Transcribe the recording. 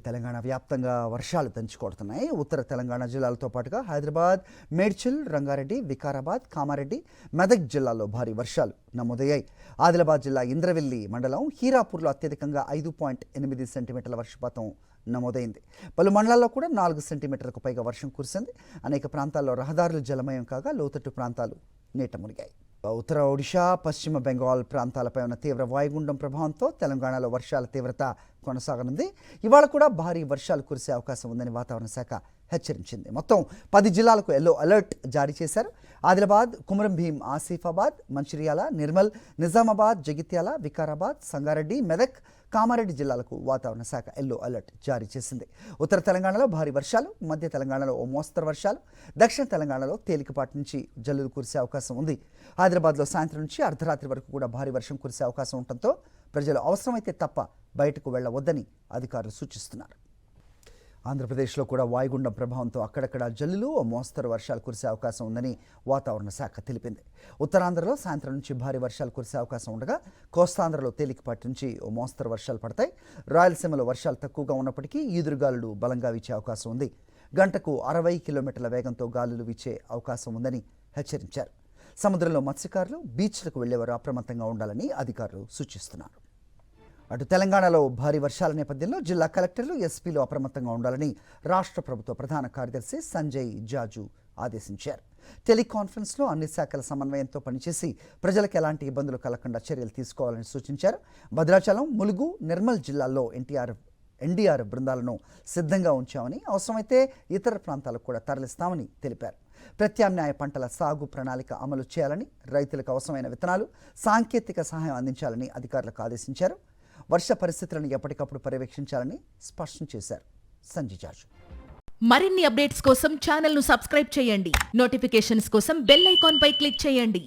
తెలంగాణ వ్యాప్తంగా వర్షాలు దంచుకొడుతున్నాయి. ఉత్తర తెలంగాణ జిల్లాలతో పాటుగా హైదరాబాద్, మేడ్చల్, రంగారెడ్డి, వికారాబాద్, కామారెడ్డి, మెదక్ జిల్లాల్లో భారీ వర్షాలు నమోదయ్యాయి. ఆదిలాబాద్ జిల్లా ఇంద్రవెల్లి మండలం హీరాపూర్లో అత్యధికంగా 5.8 సెంటీమీటర్ల వర్షపాతం నమోదైంది. పలు మండలాల్లో కూడా 4 సెంటీమీటర్లకు పైగా వర్షం కురిసింది. అనేక ప్రాంతాల్లో రహదారులు జలమయం కాగా లోతట్టు ప్రాంతాలు నీట మునిగాయి. ఉత్తర ఒడిషా, పశ్చిమ బెంగాల్ ప్రాంతాలపై ఉన్న తీవ్ర వాయుగుండం ప్రభావంతో తెలంగాణలో వర్షాల తీవ్రత కొనసాగనుంది. ఇవాళ కూడా భారీ వర్షాలు కురిసే అవకాశం ఉందని వాతావరణ శాఖ హెచ్చరించింది. మొత్తం 10 జిల్లాలకు ఎల్లో అలర్ట్ జారీ చేశారు. ఆదిలాబాద్, కుమరం భీం, ఆసిఫాబాద్, మంచిర్యాల, నిర్మల్, నిజామాబాద్, జగిత్యాల, వికారాబాద్, సంగారెడ్డి, మెదక్, కామారెడ్డి జిల్లాలకు వాతావరణ శాఖ ఎల్లో అలర్ట్ జారీ చేసింది. ఉత్తర తెలంగాణలో భారీ వర్షాలు, మధ్య తెలంగాణలో ఓ మోస్తరు వర్షాలు, దక్షిణ తెలంగాణలో తేలికపాటి నుంచి జల్లులు కురిసే అవకాశం ఉంది. హైదరాబాద్లో సాయంత్రం నుంచి అర్ధరాత్రి వరకు కూడా భారీ వర్షం కురిసే అవకాశం ఉండటంతో ప్రజలు అవసరమైతే తప్ప బయటకు వెళ్లవద్దని అధికారులు సూచిస్తున్నారు. ఆంధ్రప్రదేశ్లో కూడా వాయుగుండం ప్రభావంతో అక్కడక్కడ జల్లులు, ఓ మోస్తరు వర్షాలు కురిసే అవకాశం ఉందని వాతావరణ శాఖ తెలిపింది. ఉత్తరాంధ్రలో సాయంత్రం నుంచి భారీ వర్షాలు కురిసే అవకాశం ఉండగా కోస్తాంధ్రలో తేలికపాటి నుంచి ఓ మోస్తరు వర్షాలు పడతాయి. రాయలసీమలో వర్షాలు తక్కువగా ఉన్నప్పటికీ ఈదురుగాలులు బలంగా వీచే అవకాశం ఉంది. గంటకు 60 కిలోమీటర్ల వేగంతో గాలులు వీచే అవకాశం ఉందని హెచ్చరించారు. సముద్రంలో మత్స్యకారులు, బీచ్లకు వెళ్లేవారు అప్రమత్తంగా ఉండాలని అధికారులు సూచిస్తున్నారు. అటు తెలంగాణలో భారీ వర్షాల నేపథ్యంలో జిల్లా కలెక్టర్లు, ఎస్పీలు అప్రమత్తంగా ఉండాలని రాష్ట్ర ప్రభుత్వ ప్రధాన కార్యదర్శి సంజయ్ జాజు ఆదేశించారు. టెలికాన్ఫరెన్స్లో అన్ని శాఖల సమన్వయంతో పనిచేసి ప్రజలకు ఎలాంటి ఇబ్బందులు కలగకుండా చర్యలు తీసుకోవాలని సూచించారు. భద్రాచలం, ములుగు, నిర్మల్ జిల్లాల్లో ఎన్డీఆర్ బృందాలను సిద్ధంగా ఉంచామని, అవసరమైతే ఇతర ప్రాంతాలకు కూడా తరలిస్తామని తెలిపారు. ప్రత్యామ్నాయ పంటల సాగు ప్రణాళిక అమలు చేయాలని, రైతులకు అవసరమైన విత్తనాలు, సాంకేతిక సహాయం అందించాలని అధికారులకు ఆదేశించారు. వర్ష పరిస్థితులను ఎప్పటికప్పుడు పర్యవేక్షించాలని స్పష్టం చేశారు సంజయ్ జాజు. మరిన్ని అప్డేట్స్ కోసం ఛానల్ను సబ్స్క్రైబ్ చేయండి. నోటిఫికేషన్స్ కోసం బెల్ ఐకాన్ పై క్లిక్ చేయండి.